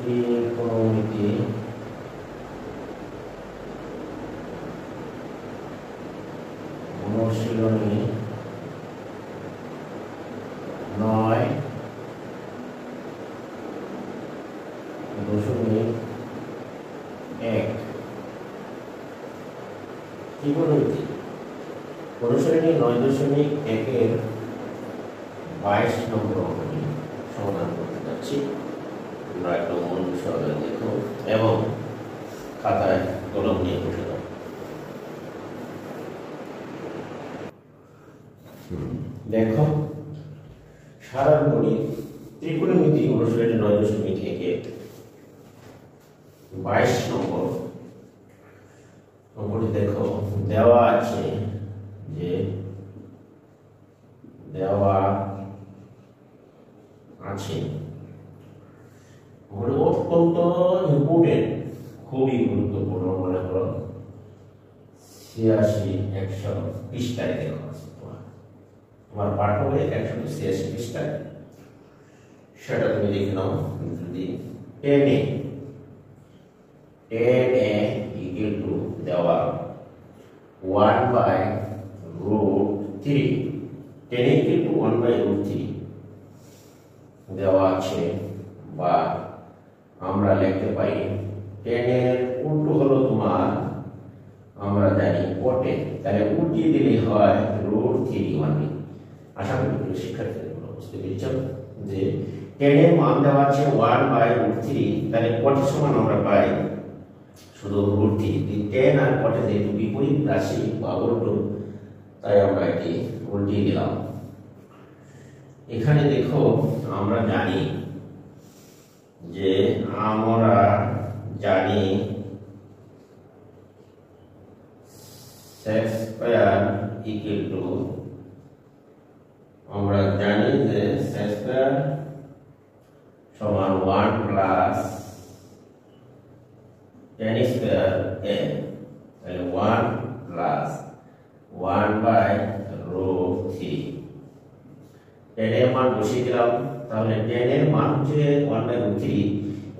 ত্রিকোণমিতি অনুশীলনী 9.1 ত্রিকোণমিতি অনুশীলনী 9.1 এর 22 নম্বর অঙ্কটি সমাধান করতে যাচ্ছি। তোমরা একটু মন সহকারে দেখো এবং খাতায় কলম নিয়ে বসে দাও। দেখো, সাধারণ গণিত ত্রিকোণমিতি অনুশীলনী 9.1 22 নম্বর অঙ্কটি দেখো, দেওয়া আছে যে অত্যন্ত ইম্পর্টেন্ট, খুবই গুরুত্বপূর্ণ। মনে করো 86-100 পৃষ্ঠায় দেখো, তোমার পাঠ্য বইয়ে 186 পৃষ্ঠায়, সেটা তুমি দেখে নাও। যদি 10a equal to দেওয়া 1/√3, 10 equal to 1/√3 দেওয়া আছে, বা আমরা লিখতে পারি 10 এর উল্টো হলো তোমার, আমরা জানি কোটে, তাহলে উল্টিয়ে দিলে হয় √3 আশা করি শিক্ষার্থীরা বুঝতে পেরেছ যে 10 এর মান দেওয়া আছে 1/√3, তাহলে কোটের সমান আমরা পাই শুধু √3। 10 আর কোটে যেহেতু বিপরীত রাশি বা উল্টো, তাই আমরা এটি উল্টিয়ে দিলাম। এখানে দেখো, আমরা জানি sec স্কয়ার ইকুয়াল টু, আমরা জানি যে sec স্কয়ার সমান 1 প্লাস tan স্কয়ার a, তাহলে 1 প্লাস 1/√3। tan এর মান বসিয়ে দিলাম, তাহলে tan এর মান হচ্ছে 1/√3,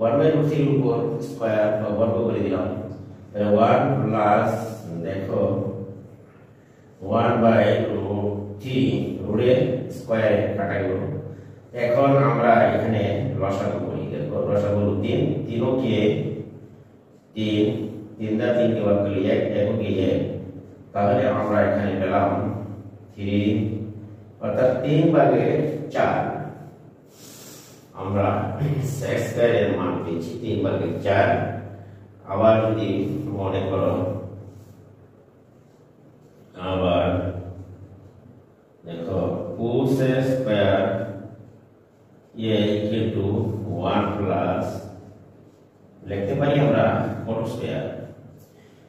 1/√3 এর উপর স্কয়ার বা বর্গ করে দিলাম, তাহলে 1 প্লাস, দেখো 1/√3 রুটে স্কয়ার কাটা গেল। এখন আমরা এখানে লসাগু করি, দেখো লসাগু 3, 3 কে 3, 3 দা 3 কে ভাগ করলে 1, 1 কে 1, তাহলে আমরা এখানে পেলাম 3, অর্থাৎ 3/4। আমরা sec স্কয়ার এর মান পেয়েছি 3/4। আবার যদি মনে করো, আবার দেখো cos square a equal to 1 plus, লিখতে পারি আমরা cot স্কয়ার,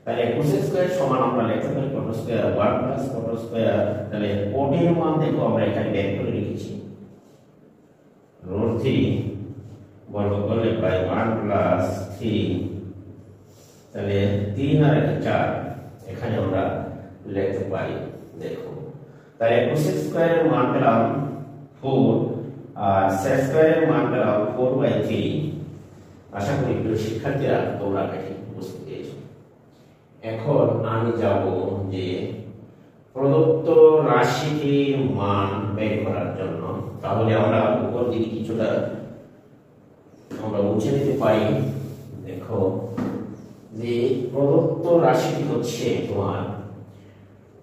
তাহলে cos স্কয়ার সমান আমরা লিখতে পারি cot square 1 plus cot square. তাহলে cot এর মান দেখো আমরা এখানে বের করে লিখেছি √3, বর্গ করলে পাই 1 প্লাস 3, তাহলে 3 আর 4 এখানে আমরা লিখতে পারি। দেখো, তাহলে cos স্কয়ার এর মান পেলাম 4 আর sec স্কয়ার এর মান পেলাম 4/3। আশা করি প্রিয় শিক্ষার্থীরা তোমরা এটি বুঝতে পেরেছো। এখন আমি যাব যে প্রদত্ত রাশিটির মান বের করার জন্য, তাহলে আমরা উপর দিকে কিছুটা আমরা মুছে নিতে পারি। দেখো যে প্রদত্ত রাশিটি হচ্ছে তোমার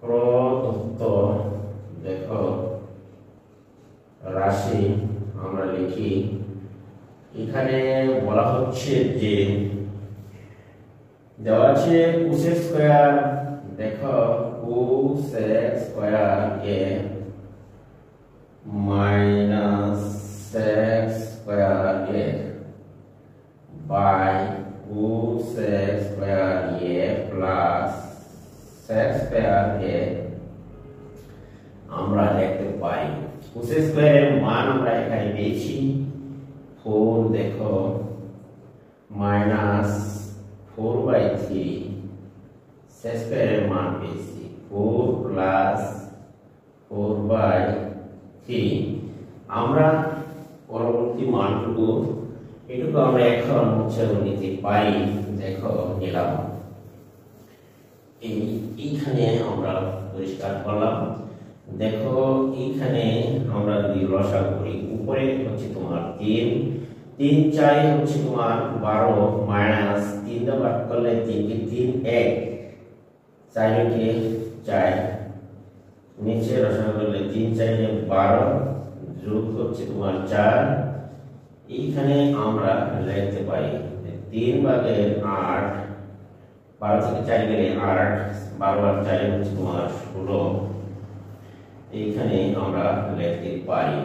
প্রদত্ত, দেখো রাশি আমরা লিখি, এখানে বলা হচ্ছে যে দেওয়া আছে cos স্কয়ার, দেখো cos square a minus sec square a by cos square a প্লাস sec স্কয়ার a আমরা লিখতে পাই। cos স্কয়ার এর মান আমরা এখানে পেয়েছি 4, দেখো মাইনাস 4/3, sec স্কয়ার এর মান পেয়েছি 4 প্লাস 4/3। আমরা পরবর্তী মানটুকু এটুকু আমরা এখন হচ্ছে নিতে পারি। দেখো নিলাম, এইখানে আমরা পরিষ্কার করলাম। দেখো এইখানে আমরা যদি লসাগু করি, উপরে হচ্ছে তোমার 3 3 4 হচ্ছে তোমার 12 মাইনাস 3 দ্বারা ভাগ করলে 3 কে 3 1 4 কে 4 নিচে লসাগু করলে 3 4 এ 12 যোগ হচ্ছে তোমার 4। এইখানে আমরা লিখতে পারি 3 ভাগের 8, 12 থেকে 4 গেলে 8, 12 আর 4 হচ্ছে তোমার 16। এইখানে আমরা লিখতে পারি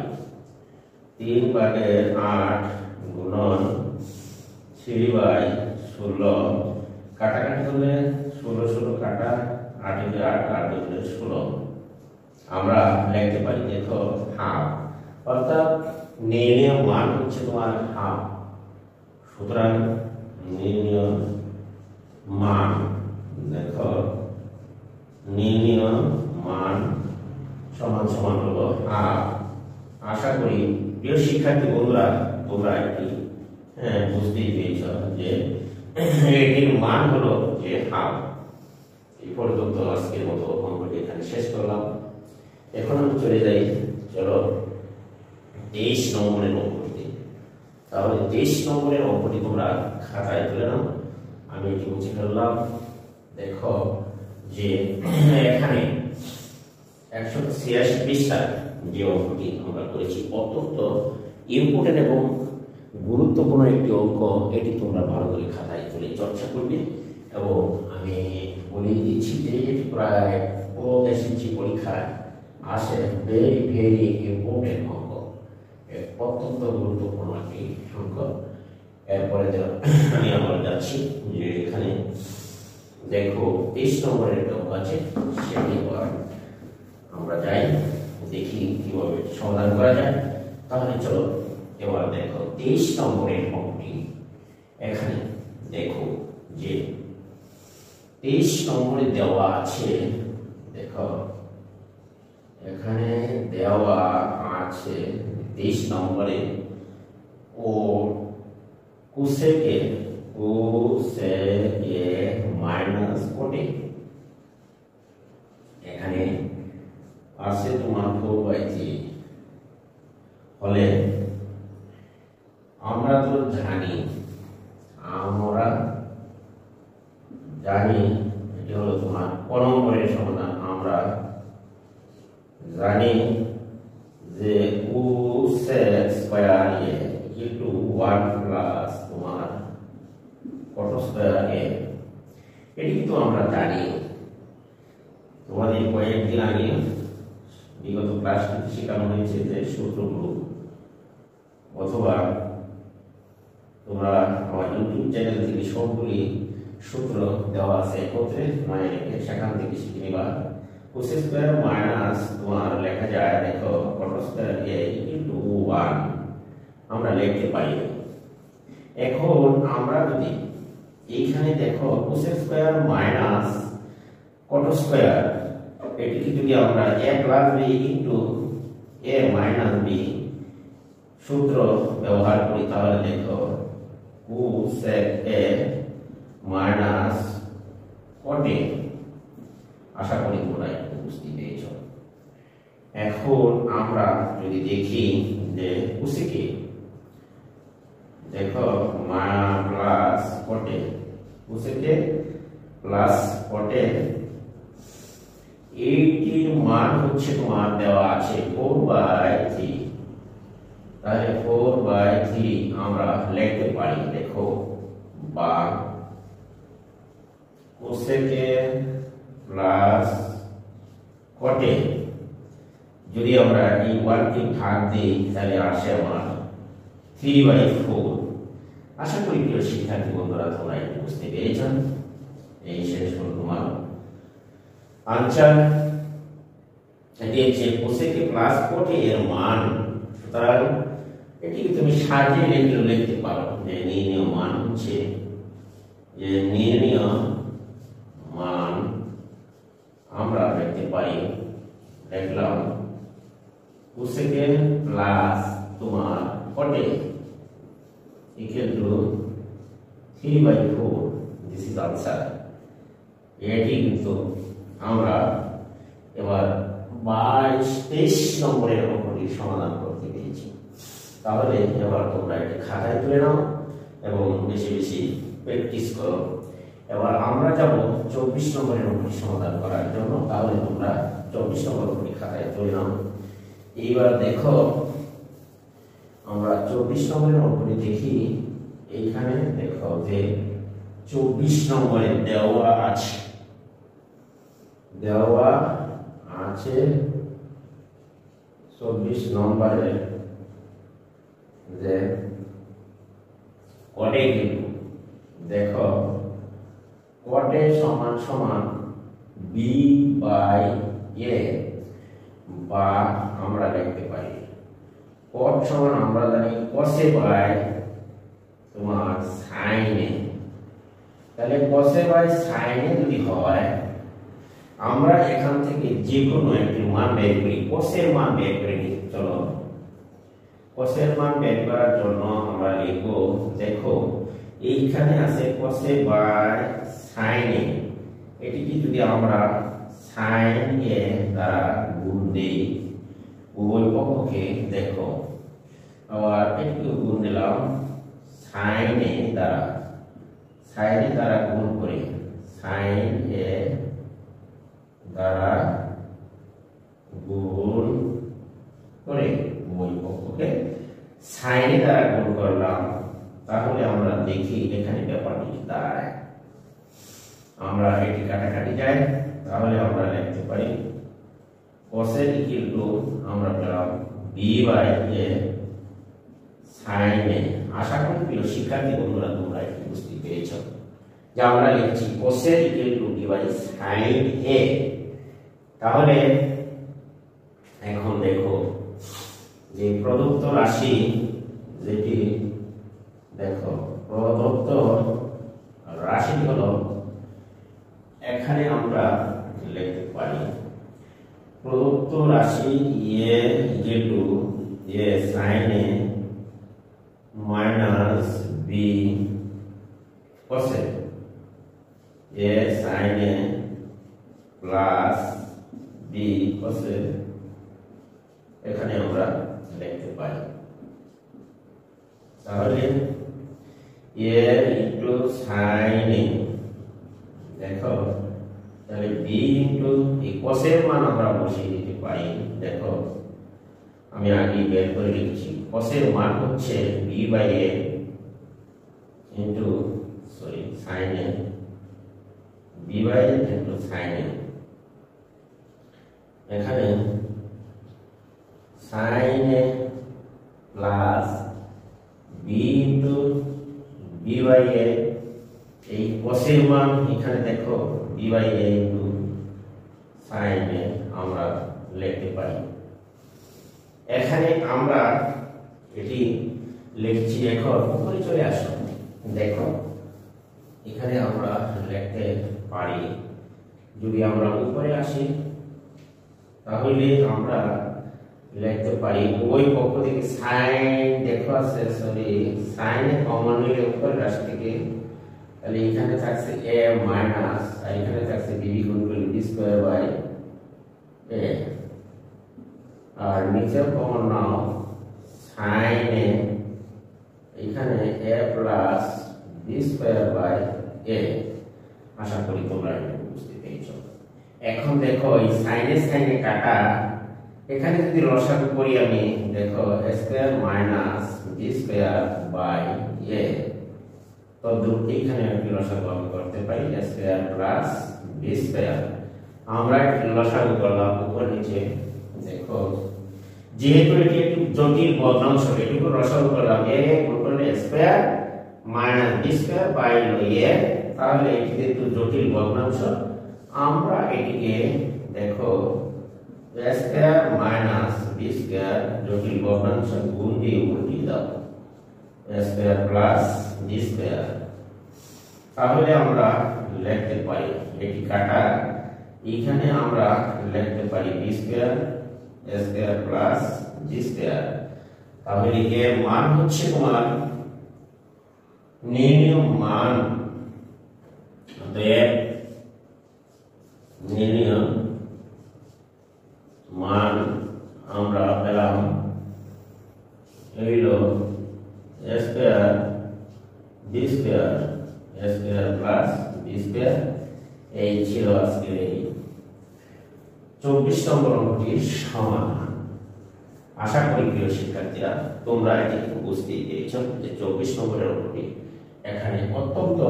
3 ভাগের 8 গুণন 3/16, কাটাকাটি করলে 16 16 কাটা, 8 এ 8 8 দুগুণে 16 আমরা লিখতে পারি দেখো হাফ। অর্থাৎ নির্ণয় মান হচ্ছে তোমার হাফ। সুতরাং নির্ণয় মান, দেখো নির্ণয় মান সমান সমান হলো হাফ। আশা করি প্রিয় শিক্ষার্থী বন্ধুরা তোমরা একটি বুঝতেই পেরেছ যে এটির মান হলো যে হাফ। এই পর্যন্ত আজকের মতো অঙ্কটি এখানে শেষ করলাম। এখন আমি চলে যাই, চলো 23 নম্বরের অঙ্কটি। তাহলে 23 নম্বরের অঙ্কটি তোমরা খাতায় তুলে নাও। আমি এটি মুছে ফেললাম। দেখো যে এখানে 186 পৃষ্ঠার যে অঙ্কটি আমরা করেছি, অত্যন্ত ইম্পর্টেন্ট এবং গুরুত্বপূর্ণ একটি অঙ্ক। এটি তোমরা ভালো করে খাতায় তুলে চর্চা করবে। এবং আমি বলে দিচ্ছি যে এটি প্রায় এসএসসি পরীক্ষায় আসে, ভেরি ভেরি ইম্পর্টেন্ট অঙ্ক, অত্যন্ত গুরুত্বপূর্ণ একটি অঙ্ক। এরপরে আমি আবার যাচ্ছি যে এখানে দেখো 23 নম্বরের অঙ্ক আছে, সেটি আমরা যাই, দেখি কিভাবে সমাধান করা যায়। তাহলে চলো এবার দেখো 23 নম্বরের অঙ্কটি। এখানে দেখো যে 23 নম্বরে দেওয়া আছে, দেখো এখানে দেওয়া আছে 23 নম্বরে ও কোসেকে মাইনাস কোটে, এখানে আছে তোমার 4/3। হলে আমরা তো জানি এটি হলো তোমার ক নম্বরের সমাধান। আমরা জানি যে কোসেক স্কয়ার এ ইনটু 1 প্লাস তোমার কট স্কয়ার এ, এটি কিন্তু আমরা জানি। তোমাদের কয়েকদিন আগে বিগত ক্লাসটিতে শেখানো হয়েছে যে সূত্রগুলো, অথবা তোমরা আমার ইউটিউব চ্যানেল থেকে সবগুলি সূত্র দেওয়া আছে একত্রে, মানে সেখান থেকে শিখে নিবা। কোসেক স্কয়ার মাইনাস তোমার লেখা যায় দেখো কট স্কয়ার এ ইনটু 1 আমরা লিখতে পারি। এখন আমরা যদি এইখানে দেখো কোসেক স্কয়ার মাইনাস কট স্কয়ার, এটিকে যদি আমরা a plus b into a minus b সূত্র ব্যবহার করি, তাহলে দেখো cosec a minus caught a। আশা করি তোমরা একটু বুঝতে পেরেছ। এখন আমরা যদি দেখি যে কোসেকে দেখো plus cot a, cosec plus cot a, এইটির মান হচ্ছে তোমার দেওয়া আছে 4/3। তাহলে 4/3 আমরা লিখতে পারি দেখো, বা কোসেকে প্লাস কট a যদি আমরা এই 1 কে ভাগ দিই তাহলে আসে আমার 3/4। আশা করি প্রিয় শিক্ষার্থী বন্ধুরা তোমরা একটু বুঝতে পেরেছ। এই শেষ হল তোমার আনসার। এটি হচ্ছে কোসেকে প্লাস কট a এর মান। সুতরাং এটিকে তুমি সাজিয়ে লিখতে পারো যে নির্ণয় মান হচ্ছে, যে নির্ণয় মান আমরা লিখতে পারি, লিখলাম কোসেকে প্লাস তোমার কট a equal to 3/4. This is answer. এটি কিন্তু আমরা এবার 23 নম্বরের অঙ্কটি সমাধান করতে পেরেছি। তাহলে এবার তোমরা এটি খাতায় তুলে নাও এবং বেশি বেশি প্র্যাকটিস করো। এবার আমরা যাব 24 নম্বরের অঙ্কটি সমাধান করার জন্য। তাহলে তোমরা 24 নম্বর অঙ্কটি খাতায় তুলে নাও। এইবার দেখো আমরা 24 নম্বরের অঙ্কটি দেখি। এইখানে দেখো যে 24 নম্বরে দেওয়া আছে যে 24 নম্বরে যে কটে কিন্তু দেখো কটে সমান সমান b/a বা আমরা লিখতে পারি কট সমান আমরা জানি cos/a তোমার sin/a। তাহলে cos/sin/a যদি হয় আমরা এখান থেকে যে কোনো একটি মান বের করি। cos এর মান বের করে নিই। চলো cos এর মান বের করার জন্য আমরা লিখব দেখো এইখানে আছে cos/sin/a। এটিকে যদি আমরা sin/a দ্বারা গুণ দেই উভয় পক্ষকে দেখো আবার একটু গুণ দিলাম sin/a দ্বারা গুণ করি sin/a দ্বারা গুণ করে উভয় পক্ষকে sin দ্বারা গুণ করলাম। তাহলে আমরা দেখি এখানে ব্যাপারটি দাঁড়ায়। আমরা এটি কাটাকাটি যায়। তাহলে আমরা লিখতে পারি cos এর ইকুয়াল টু আমরা পেলাম b/a sin/a। আশা করি প্রিয় শিক্ষার্থী বন্ধুরা তোমরা এটি বুঝতে পেরেছো যে আমরা লিখছি cos এর ইকুয়াল টু b/sin/a। তাহলে এখন দেখো যে প্রদত্ত রাশি যেটি দেখো প্রদত্ত রাশি হলো এখানে আমরা লিখতে পারি প্রদত্ত রাশি a equal to a sin/a minus b cos/a a sin/a plus b cos/a এখানে আমরা লিখতে পারি। তাহলে a into sin/a দেখো তাহলে b into এই cos এর মান আমরা বসিয়ে দিতে পারি। দেখো আমি আগে বের করে লিখছি cos এর মান হচ্ছে b/a into sin/a b/a into sin/a। এখানে sin/a plus b into b/a এই cos এর মান এখানে দেখো b/a into sin/a আমরা লিখতে পারি। এখানে আমরা এটি লিখছি। এখন উপরে চলে আসো দেখো এখানে আমরা লিখতে পারি যদি আমরা উপরে আসি তাহলে আমরা লিখতে পারি উভয় পক্ষ থেকে sin দেখো আছে sin এ কমন নিলে উপরের রাশি থেকে তাহলে এখানে থাকছে a মাইনাস আর এখানে থাকছে b গুণ করলে b স্কয়ার বাই a আর নিচে কমন নাও sin a এখানে a plus b square by a। আশা করি তোমরা এটা বুঝতে পেরেছো। এখন দেখো এই sin এ কাটা এখানে যদি লসাগু করি আমি দেখো a square minus b square by a তো এখানে একটি লসাগু আমি করতে পারি a square plus b square. আমরা একটি লসাগু করলাম উপর নিচে দেখো যেহেতু এটি একটি জটিল ভগ্নাংশ এটুকু লসাগু করলাম a গুণ করলে a square minus b square by a। তাহলে এটি যেহেতু জটিল ভগ্নাংশ আমরা এটিকে দেখো a square minus b square জটিল ভগ্নাংশ গুণ দিয়ে উল্টিয়ে দাও a square plus b square. তাহলে আমরা লিখতে পারি এটি কাটা এখানে আমরা লিখতে পারি b square a square plus g square. তাহলে এর মান হচ্ছে তোমার মান, অতএব নির্ণয় মান আমরা পেলাম হইল a square b square a square plus b square. এই ছিল আজকের এই 24 নম্বর অঙ্কটির সমাধান। আশা করি প্রিয় শিক্ষার্থীরা তোমরা এটি বুঝতে পেরেছো যে 24 নম্বরের অঙ্কটি এখানে অত্যন্ত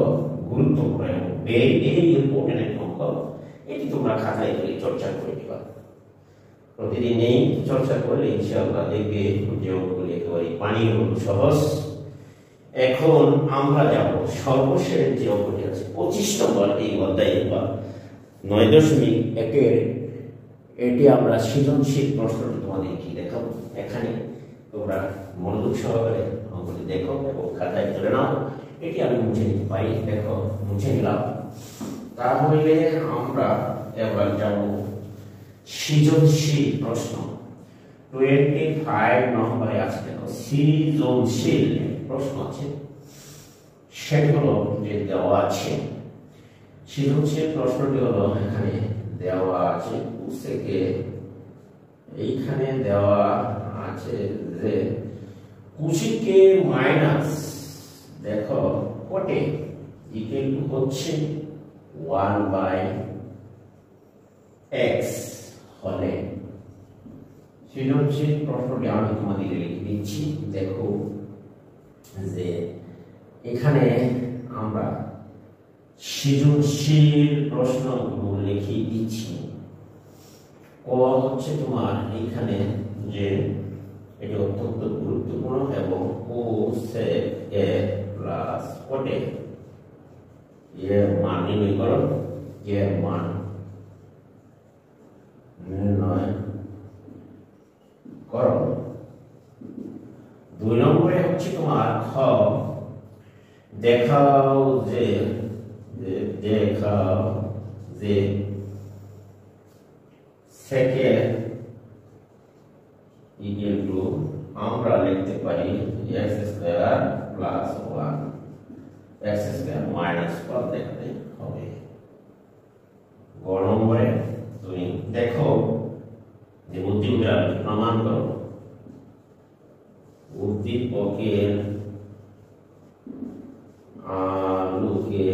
গুরুত্বপূর্ণ এবং ভেরি ইম্পর্টেন্ট একটি অঙ্ক। এটি তোমরা খাতায় করে চর্চা করে দিবা। প্রতিদিন এই চর্চা করলে ইনশাআল্লাহ দেখবে যে অঙ্কগুলি একেবারে পানির মতো সহজ। এখন আমরা যাব সর্বশেষ যে অঙ্কটি আছে 25 নম্বর এই অধ্যায়ে বা 9.1 এটি আমরা সৃজনশীল প্রশ্নটি তোমাদের কি দেখাবো। এখানে তোমরা মনোযোগ সহকারে অঙ্কটি দেখো এবং খাতায় তুলে নাও। এটি আমি মুছে নিতে পারি, দেখো মুছে নিলাম। তাহলে আমরা এবার যাব সৃজনশীল প্রশ্ন 25 নম্বরে আছে। দেখো সৃজনশীল প্রশ্ন আছে, সেগুলো যে দেওয়া আছে। সৃজনশীল প্রশ্নটি হলো এখানে দেওয়া আছে থেকে এইখানে দেওয়া আছে যে কুচিকে মাইনাস দেখো কোটে ইকুয়াল টু হচ্ছে 1/x হলে সৃজনশীল প্রশ্নটি আমি তোমাদের লিখে দিচ্ছি। দেখো যে এখানে আমরা সৃজনশীল প্রশ্নগুলো লিখে দিচ্ছি। ক হচ্ছে তোমার এখানে যে এটি অত্যন্ত গুরুত্বপূর্ণ এবং ও সেক এ প্লাস কোটে এর মান নির্ণয় করো, এর মান নির্ণয় করো। 2 নম্বরে হচ্ছে তোমার খ দেখাও যে দেখাও যে সেকেন্ড ইকুয়াল টু আমরা লিখতে পারি x square plus 1 x square minus 1 দেখাতে হবে। গ নম্বরে তুমি দেখো যে উদ্দীপকের প্রমাণ করো। উদ্দীপকের আলোকে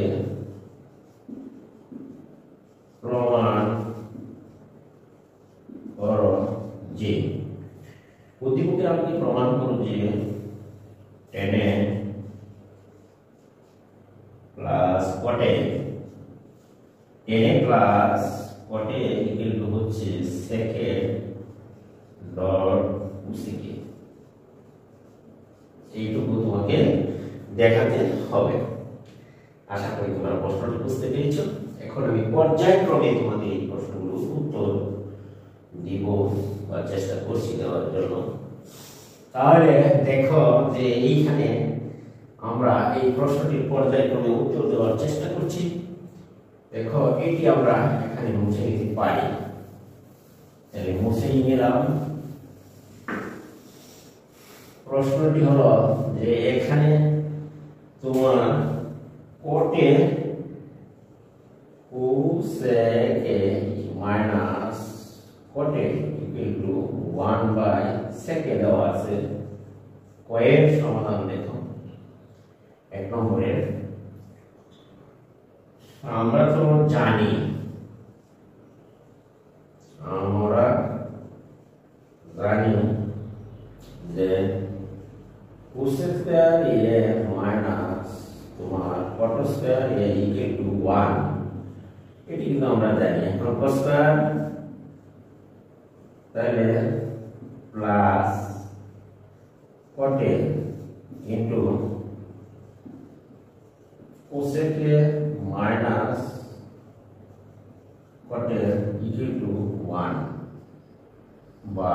প্রমাণ করো যে উদ্দীপকের আলোকে প্রমাণ করো যে tan plus cot tan plus cot equal to হচ্ছে সেকেন্ড ডট cosec। এইটুকু তোমাকে দেখাতে হবে। আশা করি তোমরা প্রশ্নটি বুঝতে পেরেছো। এখন আমি পর্যায়ক্রমে তোমাদের এই প্রশ্নগুলোর উত্তর দিব বা চেষ্টা করছি দেওয়ার জন্য। তাহলে দেখো যে এইখানে আমরা এই প্রশ্নটির পর্যায়ক্রমে উত্তর দেওয়ার চেষ্টা করছি। দেখো এটি আমরা এখানে মুছে নিতে পারি, তাহলে মুছে নিলাম। প্রশ্নটি হলো যে এখানে তোমার কোটে cosec minus cot A equal to 1/sec দেওয়া আছে। কয়ের সমাধান দেখো 1 নম্বরের আমরা তো জানি যে cosec স্কয়ার a মাইনাস তোমার cot square a equal to 1। এটি কিন্তু আমরা জানি। এখন cos স্কয়ার তাহলে plus cot into cosec minus cot equal to 1 বা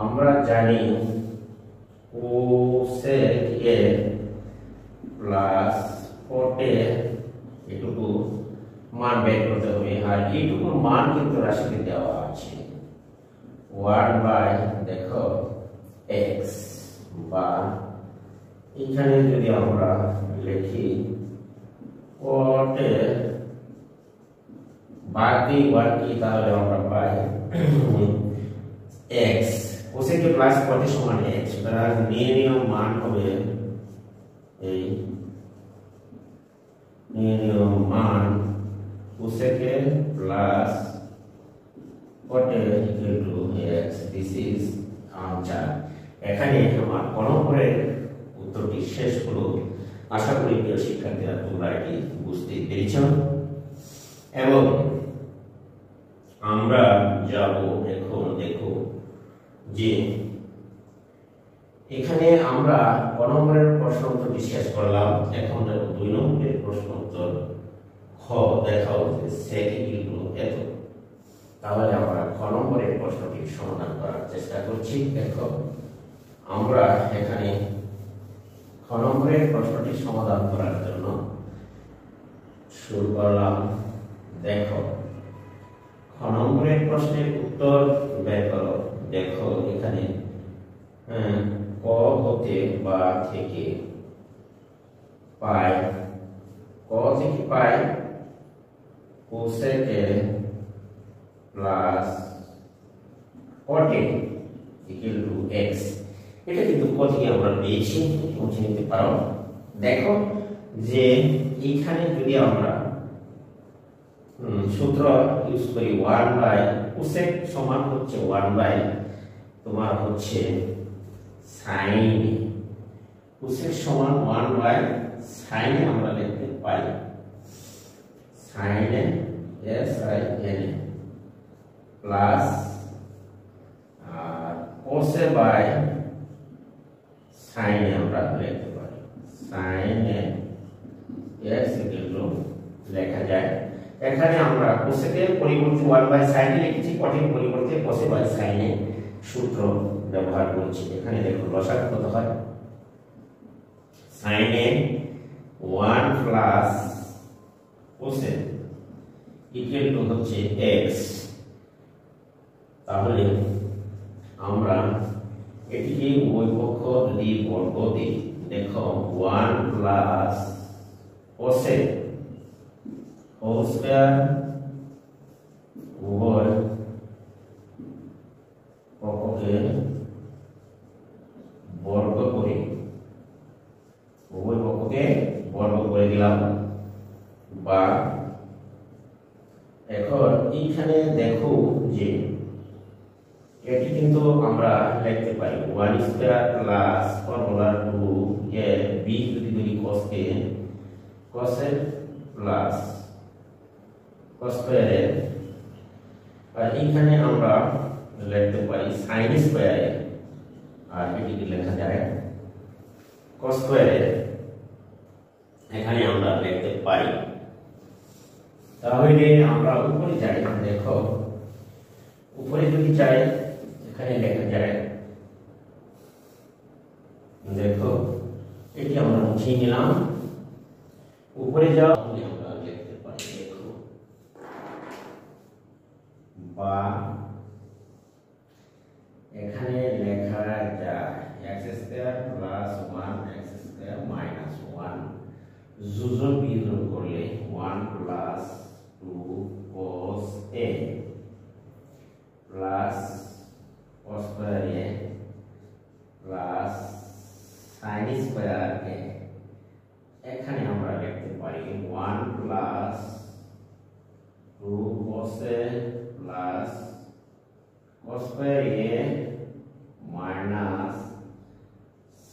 আমরা জানি cosec a প্লাস cot এটুকু মান বের করতে হবে। আর এইটুকুর মান কিন্তু রাশিতে দেওয়া আছে 1 বাই দেখো x বা এখানে যদি আমরা লিখি কটের বাদ দিই ওয়ান কি, তাহলে আমরা পাই x কোসেকে প্লাস কটের সমান x। সুতরাং নির্ণেয় মান হবে এই নির্ণেয় মান কোসেকে প্লাস কটের equal to x। This is answer. এখানে আমার ক নম্বরের উত্তরটি শেষ হলো। আশা করি প্রিয় শিক্ষার্থীরা তোমরা এটি বুঝতে পেরেছ। এবং আমরা যাব এখন, দেখো যে এখানে আমরা ক নম্বরের প্রশ্ন উত্তরটি শেষ করলাম। এখন দেখো 2 নম্বরের প্রশ্ন উত্তর। খ দেখাও যে sec ইকুয়াল টু এত। তাহলে আমরা খ নম্বরের প্রশ্নটির সমাধান করার চেষ্টা করছি। দেখো আমরা এখানে খ নম্বরের প্রশ্নটি সমাধান করার জন্য শুরু করলাম। দেখো খ নম্বরের প্রশ্নের উত্তর বের করো। দেখো এখানে ক হতে বা থেকে পাই, ক থেকে পাই কোসেকে প্লাস কটে ইকুয়াল টু x। এটা কিন্তু ক থেকে আমরা পেয়েছি, মুছে নিতে পারো। দেখো যে এইখানে যদি আমরা সূত্র ইউজ করি 1 বাই কোসেক সমান হচ্ছে 1 বাই তোমার হচ্ছে সাইন। কোসেক সমান 1 বাই সাইনে আমরা লিখতে পাই সাইনে sin প্লাস আর কোসে বাই সাইনে আমরা লিখতে পারি সাইনে x ইকুয়াল টু লেখা যায়। এখানে আমরা কোসেকের পরিবর্তে 1 বাই সাইনে লিখেছি, কটের পরিবর্তে কোসে বাই সাইনে সূত্র ব্যবহার করছি। এখানে দেখো লসাগু কত হয়, সাইনে 1 প্লাস কোসেক ইকুয়াল টু হচ্ছে x। তাহলে আমরা এটিকে উভয় পক্ষ যদি বর্গ দিই, দেখো 1 প্লাস কোসেক হোল স্কয়ার উভয় পক্ষকে বর্গ করে, উভয় পক্ষকে বর্গ করে দিলাম। বা এখন এইখানে দেখো যে এটি কিন্তু আমরা লিখতে পারি 1 স্কয়ার প্লাস ফর্মুলা 2 এ b যদি ধরি cos কে cos এর প্লাস cos স্কয়ার। আর এইখানে আমরা লিখতে পারি sin স্কয়ার, আর এটিকে লেখা যায় cos স্কয়ার। এখানে আমরা লিখতে পারি। তাহলে আমরা উপরে যাই, দেখো উপরে যদি যাই এখানে লেখা যায়, দেখো এটি আমরা মুছে নিলাম। উপরে যাও আমরা লিখতে পারি, দেখো বা এখানে লেখা যায় x square plus 1 x square minus 1 যোজন বিয়োজন করলে 1 plus 2 cos a plus cos square a plus sin square a। এখানে আমরা লিখতে পারি 1 plus 2 cos a plus cos square a minus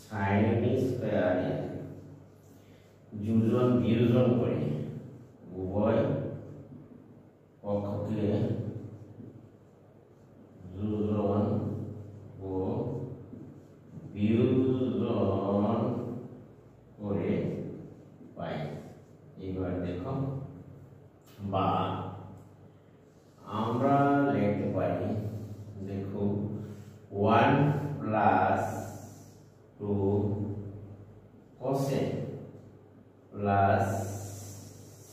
sin square a যোজন বিয়োজন করে উভয় পক্ষকে যোজন ও বিয়োজন করে পাই। এবার দেখো বা আমরা লিখতে পারি, দেখো 1 plus 2 cos a plus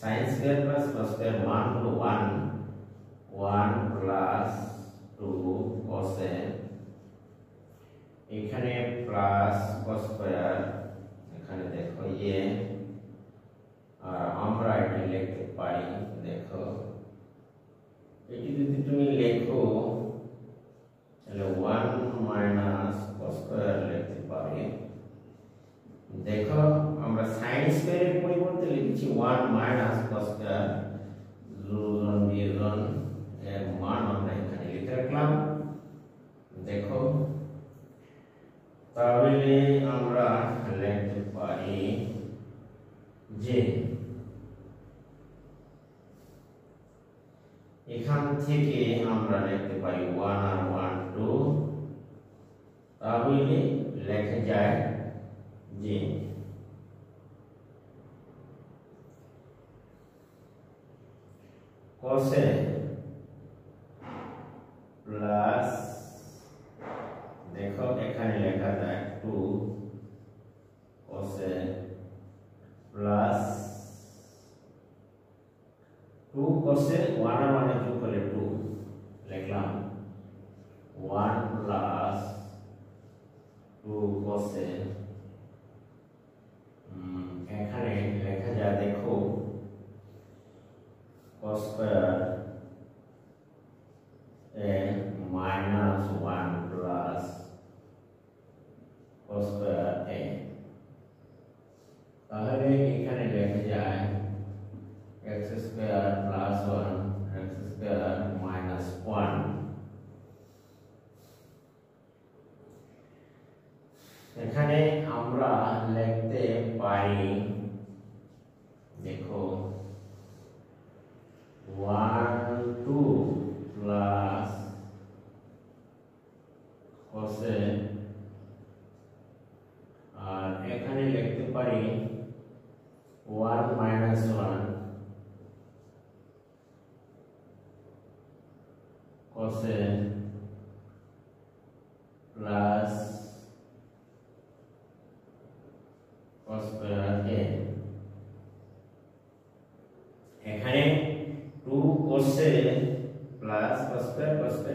sin square plus cos square মান হলো 1 প্লাস 2 cos a, এখানে প্লাস cos স্কয়ার দেখো আমরা sin স্কয়ারের পরিবর্তে লিখছি 1 মাইনাস cos স্কয়ার যোজন বিয়োজন এর মান আমরা এখানে লিখে রাখলাম। দেখো তাহলে আমরা লিখতে পারি যে এখান থেকে আমরা লিখতে পারি 1 আর 1 2, তাহলে লেখা যায় যে cos প্লাস দেখো এখানে লেখা যায় 2 cos প্লাস 2 cos 1 আর 1 যোগ করলে 2 লিখলাম 1 প্লাস 2 cos এখানে লেখা যায় দেখো cos square minus 1 plus cos square তাহলে এখানে লেখা যায় x square plus 1 x square minus 1। এখানে আমরা লিখতে পারি দেখো 1 2 প্লাস cos আর এখানে লিখতে পারি 1 minus 1 cos plus cos square এখানে 2 cos plus cos square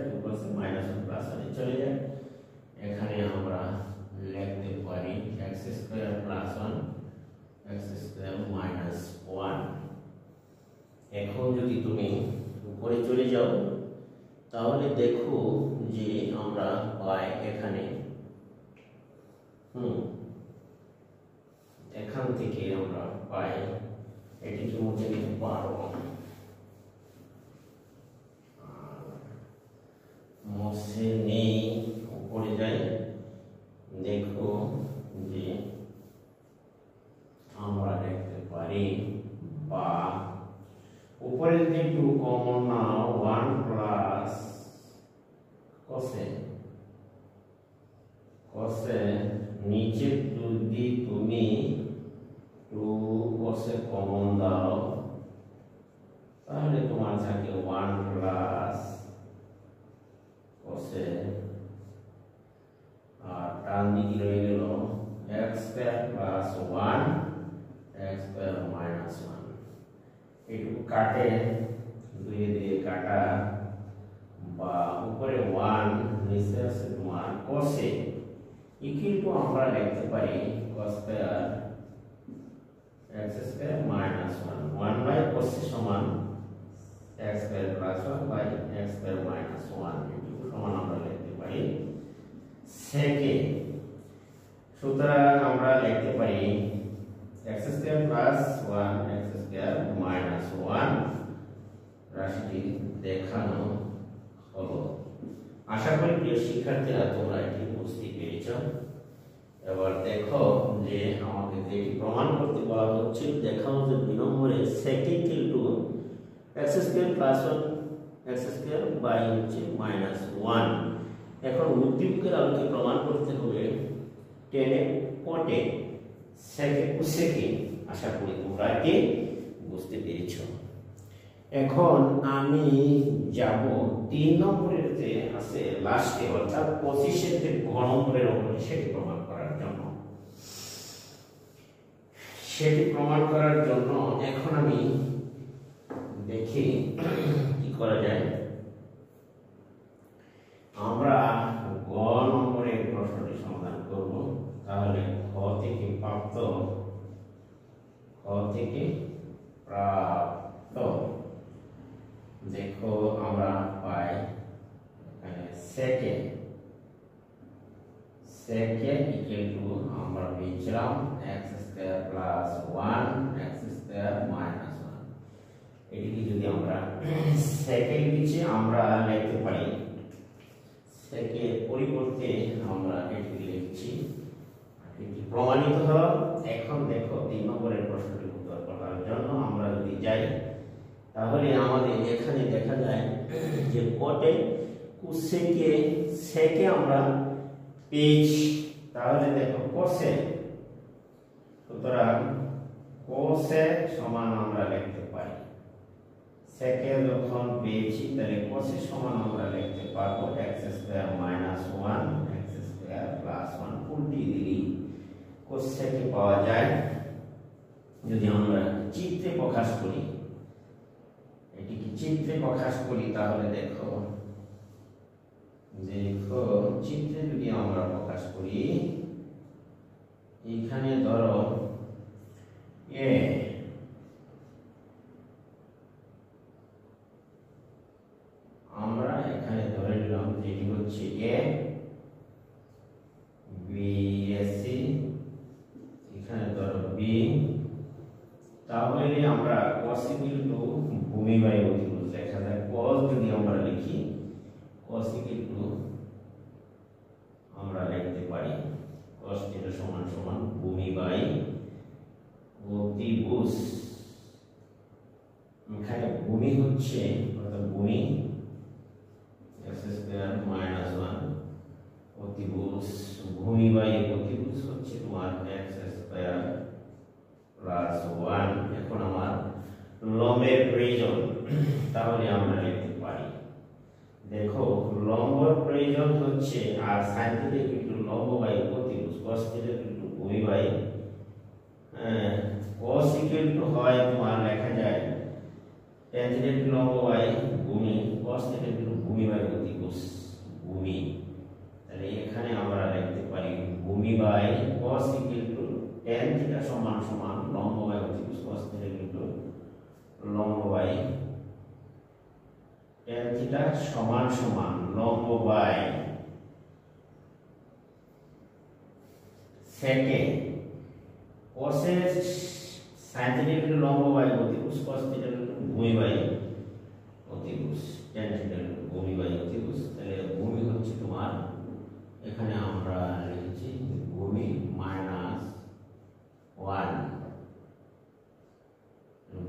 2 cos minus 1 plus 1 চলে যায়। এখানে আমরা লিখতে পারি x square plus 1 x square minus 1। এখন যদি তুমি উপরে চলে যাও তাহলে দেখো যে আমরা পাই এখানে এখান থেকে আমরা পাই এটিকে মুছে দিতে পারবো মুছে নেই উপরে যাই দেখো যে আমরা দেখতে পারি বা উপরে যে 2 কমন নাও 1 প্লাস cos নিচে যদি তুমি 2 cos কমন দাও তাহলে তোমার থাকে 1 প্লাস cos আর ডান দিকে রয়ে গেল x square plus 1 x square minus 1। এটুকু কাটে 2 দিয়ে কাটা বা উপরে 1 নিচে আছে তোমার cos ইকুয়াল টু আমরা লিখতে পারি cos square x square minus 1 1 by cos সমান x square plus 1 by x square minus 1 এটুকু সমান আমরা লিখতে পারি সেকে। সুতরাং আমরা লিখতে পারি x square plus 1 x square minus 1 রাশিটি দেখানো হলো। আশা করি প্রিয় শিক্ষার্থীরা তোমরা এটি বুঝতে পেরেছ। এবার দেখো যে আমাকে যেটি প্রমাণ করতে বলা হচ্ছে দেখাও যে 2 নম্বরে sec equal to x square plus 1 x square by minus 1। এখন উদ্দীপকের আলোকে প্রমাণ করতে হবে টেনে কোটে সেকে কুসেকে। আশা করি তোমরা এটি বুঝতে পেরেছ। এখন আমি যাব 3 নম্বরের যে আছে লাস্টে অর্থাৎ 25 এর যে গ নম্বরের উপরে সেটি প্রমাণ করার জন্য। এখন আমি দেখি কি করা যায়। আমরা গ নম্বরের প্রশ্নটি সমাধান করব। তাহলে খ থেকে প্রাপ্ত দেখো আমরা পাই এখানে সেকে ইকুয়াল টু আমরা পেয়েছিলাম x square plus 1 x square minus 1। এটিকে যদি আমরা সেকে লিখি আমরা লিখতে পারি সেকে পরিবর্তে আমরা এটি লিখছি। এটি প্রমাণিত হলো। এখন দেখো 3 নম্বরের প্রশ্নটি উত্তর করার জন্য আমরা যদি যাই তাহলে আমাদের এখানে দেখা যায় যে কোটে কুসেকে সেকে আমরা পেয়েছি। তাহলে দেখো কোসেক, সুতরাং কোসেক সমান আমরা লিখতে পারি সেকে যখন পেয়েছি তাহলে কোসেক সমান আমরা লিখতে পারবো x square minus 1 x square plus 1 উল্টি দিলে কোসেকে পাওয়া যায়। যদি আমরা চিত্রে প্রকাশ করি, এটিকে চিত্রে প্রকাশ করি তাহলে দেখো চিত্রে যদি আমরা প্রকাশ করি এখানে ধরো এ আমরা এখানে ধরে নিলাম যেটি হচ্ছে এ বি এসি, এখানে ধরো বি। তাহলে আমরা cos ইকুয়াল টু ভূমি বাই অতিভুজ লেখা যায়। cos যদি আমরা লিখি cos ইকুয়াল টু আমরা লিখতে পারি cos থিটা সমান সমান ভূমি বাই অতিভুজ। এখানে ভূমি হচ্ছে অর্থাৎ ভূমি x স্কয়ার মাইনাস 1, অতিভুজ ভূমি বাই অতিভুজ হচ্ছে তোমার x স্কয়ার প্লাস 1। এখন আমার লম্বের প্রয়োজন, তাহলে আমরা লিখতে পারি দেখো লম্বের প্রয়োজন হচ্ছে আর sin থিটা ইকুয়াল টু লম্ব বাই অতিভুজ cos থিটা ইকুয়াল টু ভূমি বাই cos ইকুয়াল টু হয় তোমার লেখা যায় tan থিটা ইকুয়াল টু লম্ব বাই ভূমি cos থিটা ইকুয়াল টু ভূমি বাই অতিভুজ ভূমি। তাহলে এখানে আমরা লিখতে পারি ভূমি by cos equal to tan theta সমান সমান লম্ব বাই অতিভুজ cos থিটা ইকুয়াল টু লম্ব বাই tan থিটা সমান সমান লম্ব বাই সেকে cos sin theta equal to লম্ব বাই অতিভুজ cos থিটা ইকুয়াল টু ভূমি বাই অতিভুজ tan থিটা ইকুয়াল টু ভূমি বাই অতিভুজ। তাহলে ভূমি হচ্ছে তোমার এখানে আমরা লিখেছি ভূমি মাইনাস 1,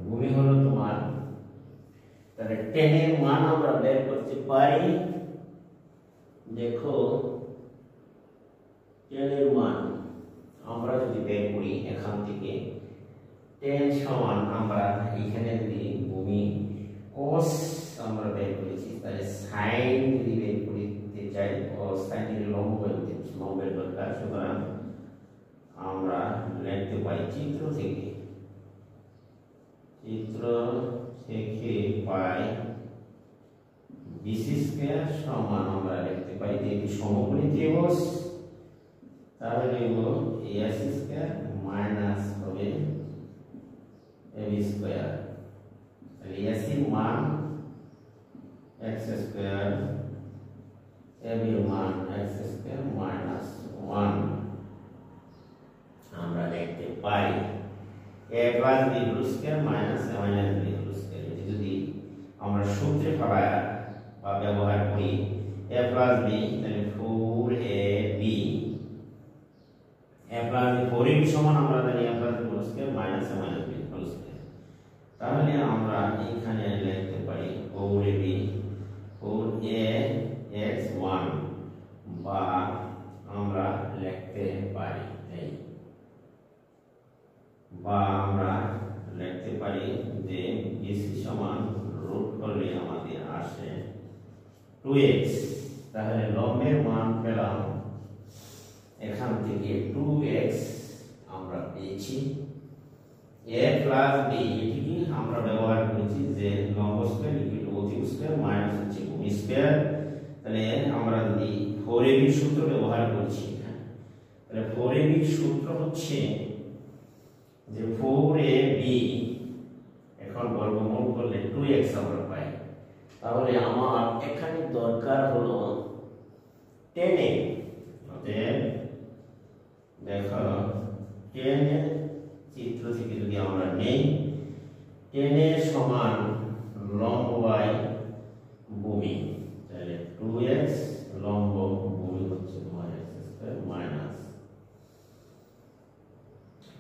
ভূমি হলো তোমার। তাহলে tan এর মান আমরা বের করতে পারি। দেখো tan এর মান আমরা যদি বের করি এখান থেকে tan সমান আমরা এখানে যদি ভূমি cos আমরা বের করেছি তাহলে sin যদি বের করতে চাই cos sin এর লম্ব বাই অতিভুজ লম্বের দরকার। সুতরাং আমরা লিখতে পারি চিত্র থেকে পাই BC স্কয়ার সমান আমরা লিখতে পারি যে এটি সমকোণী ত্রিভুজ, তাহলে হলো AC স্কয়ার মাইনাস হবে AB স্কয়ার। তাহলে AC এর মান x স্কয়ার, AB এর মান x স্কয়ার মাইনাস 1 আমরা লিখতে পারি a plus b whole square minus a minus b whole square. এটি যদি আমরা সূত্রে বা ব্যবহার করি a প্লাস b তাহলে 4ab a plus b 4ab সমান আমরা জানি a plus b whole square minus a minus b whole square. তাহলে আমরা এখানে লিখতে পারি 4ab 4ax1 বা আমরা লিখতে পারি আমরা লিখতে পারি যে BC সমান রুট করলে আমাদের আসে 2x। তাহলে লম্বের মান পেলাম এখান থেকে 2x আমরা পেয়েছি। a প্লাস b এটিকে আমরা ব্যবহার করেছি যে লম্ব স্কয়ার ইকুয়াল টু অতিভুজ স্কয়ার মাইনাস হচ্ছে ভূমি স্কয়ার। তাহলে আমরা যদি 4ab সূত্র ব্যবহার করছি, তাহলে 4ab সূত্র হচ্ছে যে 4ab এখন বর্গমূল করলে 2x আমরা পাই। তাহলে আমার এখানে দরকার হলো 10a, অতএব দেখো টেন চিত্র থেকে যদি আমরা নেই, টেন এর সমান লম্ব বাই ভূমি, তাহলে 2x লম্ব ভূমি হচ্ছে তোমার x স্কয়ার মাইনাস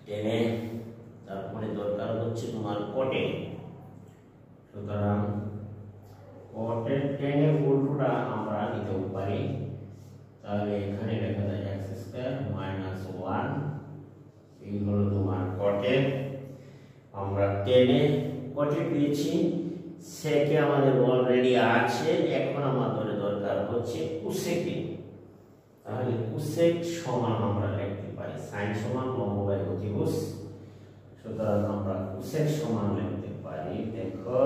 10 তারপরে দরকার হচ্ছে তোমার কোটে। সুতরাং কোটের 10 এর উল্টোটা আমরা নিতে পারি, তাহলে এখানে লেখা যায় x স্কয়ার মাইনাস 1, এই হলো তোমার কোটে। আমরা 10 এ কোটে পেয়েছি, সেকে আমাদের অলরেডি আছে, এখন আমাদের দরকার হচ্ছে কোসেকে। তাহলে কোসেক সমান আমরা লিখতে পারি sin সমান লম্ব বাই অতিভুজ। সুতরাং আমরা কোসেক সমান লিখতে পারি, দেখো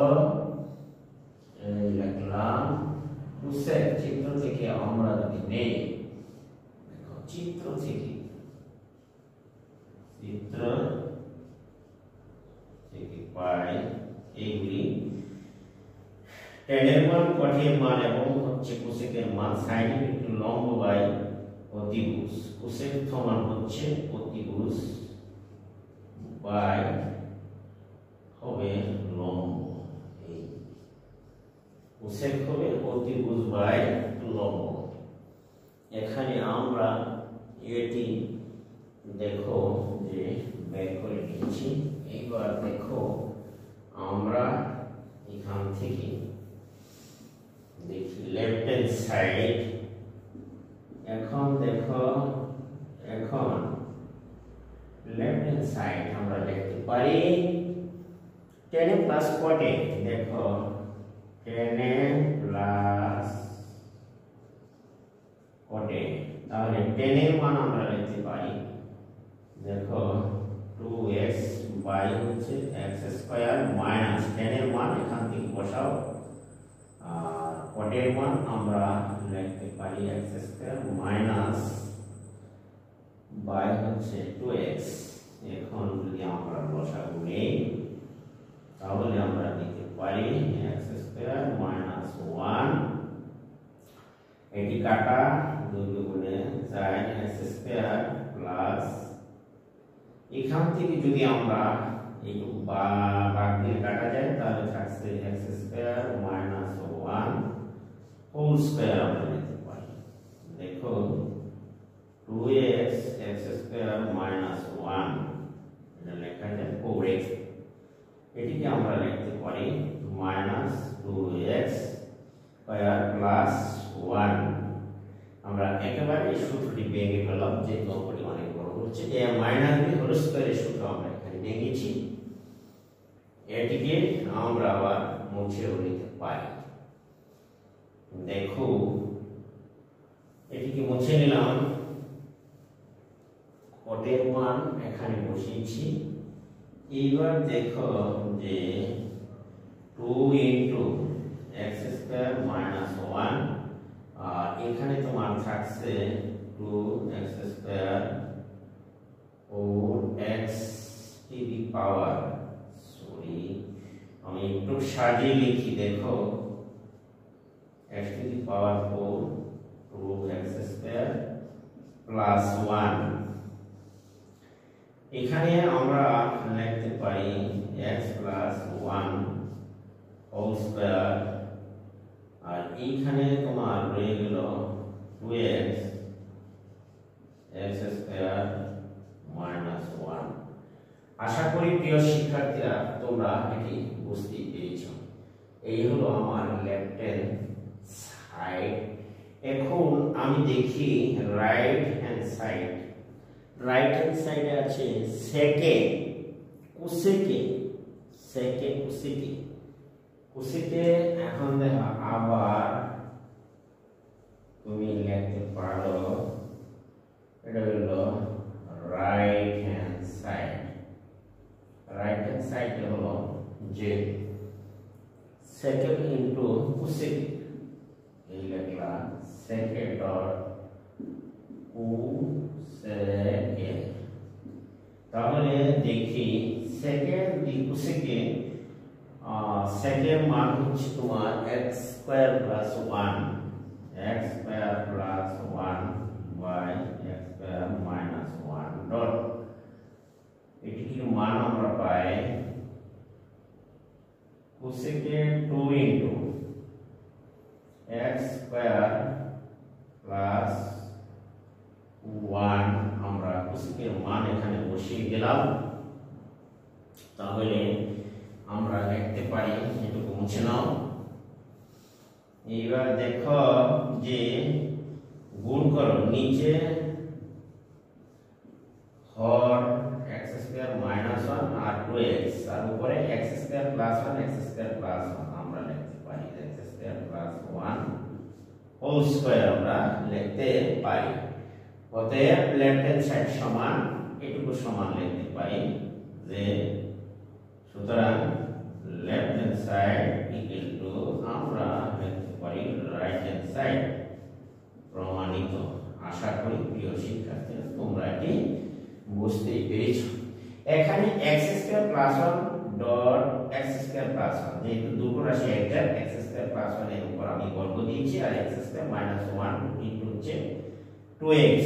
এই লিখলাম কোসেক। চিত্র থেকে আমরা যদি নেই, দেখো চিত্র থেকে পাই এইগুলি tan এর মান, কোটের মান এবং হচ্ছে কোসেকের মান। sin এর একটু লম্ব বাই অতিভুজ, কোসেক সমান হচ্ছে অতিভুজ বাই হবে লম্ব, এই কোসেক হবে অতিভুজ বাই লম্ব। এখানে আমরা এটি দেখো যে বের করে নিয়েছি। এইবার দেখো আমরা এখান থেকে দেখি লেফট হ্যান্ড সাইড। এখন দেখো, এখন লেফট হ্যান্ড সাইড আমরা লিখতে পারি 10 প্লাস কোটে। দেখো 10 প্লাস কোটে, তাহলে 10 এর মান আমরা লিখতে পারি, দেখো 2x বাই হচ্ছে x স্কয়ার মাইনাস 10 এর মান এখান থেকে বসাও, আর কোটের মান আমরা লিখতে পারি x স্কয়ার মাইনাস বাই হচ্ছে 2x। এখন যদি আমরা বসাবো নেই, তাহলে আমরা নিতে পারি x স্কয়ার মাইনাস 1, এটি কাটা 2 গুণে sin x স্কয়ার প্লাস, এখান থেকে যদি আমরা এইটুকু ভাগ দিয়ে কাটা যায়, তাহলে থাকছে x square minus 1 whole square আমরা নিতে পারি। দেখো 2x x স্কয়ার মাইনাস 1, এটা লেখা যায় 4x, এটিকে আমরা লিখতে পারি মাইনাস 2x স্কয়ার প্লাস 1। আমরা একেবারে সূত্রটি ভেঙে ফেললাম, যে অঙ্কটি অনেক বড় হচ্ছে, যে মাইনাস বি হোল স্কয়ারের সূত্র আমরা এখানে ভেঙেছি, এটিকে আমরা আবার মুছেও নিতে পারি। দেখো এটিকে মুছে নিলাম, কোটের মান এখানে বসিয়েছি। এইবার দেখো যে 2 ইনটু x স্কয়ার মাইনাস 1, আর এখানে তোমার থাকছে 2x স্কয়ার ও x to the power, sorry আমি একটু সাজিয়ে লিখি, দেখো x to the power 4 2x square plus 1। এখানে আমরা লিখতে পারি x প্লাস 1 হোল স্কয়ার, আর এইখানে তোমার রয়ে গেল 2x x স্কয়ার মাইনাস 1। আশা করি প্রিয় শিক্ষার্থীরা তোমরা এটি বুঝতে পেরেছো। এই হলো আমার লেফট হ্যান্ড সাইড। এখন আমি দেখি right hand side. Right hand সাইডে আছে সেকে কোসেকে, সেকে কোসেকে, কোসেকে। এখন দেখো আবার তুমি লিখতে পারো, এটা হলো right hand side. Right hand side হলো যে সেকেন্ড ইনটু কোসেক, এই লিখলাম সেকেন্ড ডট কোসেকে। তাহলে দেখি সেকেন্ড দি কোসেকে, সেকেন্ড মান হচ্ছে তোমার x square plus 1, x square plus 1 by x square minus 1 dot এটির মান আমরা পাই cosec 2 into x square plus 1 আমরা কোসেকের মান এখানে বসিয়ে দিলাম। তাহলে আমরা লিখতে পারি, এটুকু মুছে নাও। এবার দেখো যে গুণ করো নিচে হর x স্কয়ার মাইনাস 1 আর 2x আর উপরে x square plus 1 x square plus 1 আমরা লিখতে পারি x square plus 1 whole square আমরা লিখতে পারি। অতএব লেফট হ্যান্ড সাইড সমান এটুকু সমান লিখতে পারি যে সুতরাং left hand side equal to আমরা লিখতে পারি রাইট হ্যান্ড সাইড। প্রমাণিত। আশা করি প্রিয় শিক্ষার্থীরা তোমরা এটি বুঝতে পেরেছো। এখানে x square plus 1 dot x square plus 1 যেহেতু দুটো রাশি একটা x স্কয়ার প্লাস 1 এর উপর আমি বর্গ দিয়েছি আর x স্কয়ার মাইনাস 1 ইনটু হচ্ছে 2x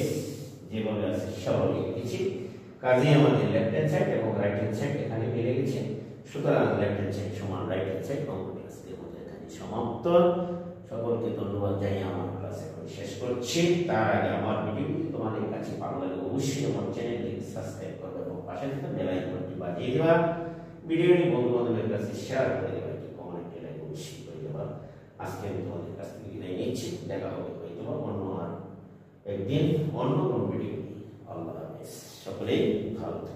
যেভাবে আছে সেভাবে লিখেছি। কাজেই আমাদের লেফট হ্যান্ড সাইড এবং রাইট হ্যান্ড সাইড এখানে মিলে গেছে। সুতরাং লেফট হ্যান্ড সাইড সমান রাইট হ্যান্ড সাইড অঙ্কটি আজকের মতো এখানে সমাপ্ত। সকলকে ধন্যবাদ জানিয়ে আমার ক্লাস এখন শেষ করছি। তার আগে আমার ভিডিও যদি তোমাদের কাছে ভালো লাগে অবশ্যই আমার চ্যানেলটিকে সাবস্ক্রাইব করবে এবং পাশে থাকা বেল আইকনটি বাজিয়ে দেবা। ভিডিওটি বন্ধু বান্ধবের কাছে শেয়ার করে দেবা, একটি কমেন্ট লাইক অবশ্যই করে দেবা। আজকে আমি তোমাদের কাছ থেকে বিদায় নিচ্ছি। দেখা হবে হয়তো অন্য আর একদিন অন্য কোনো ভিডিও। আল্লাহ হাফেজ। সকলেই ভালো থাকবে।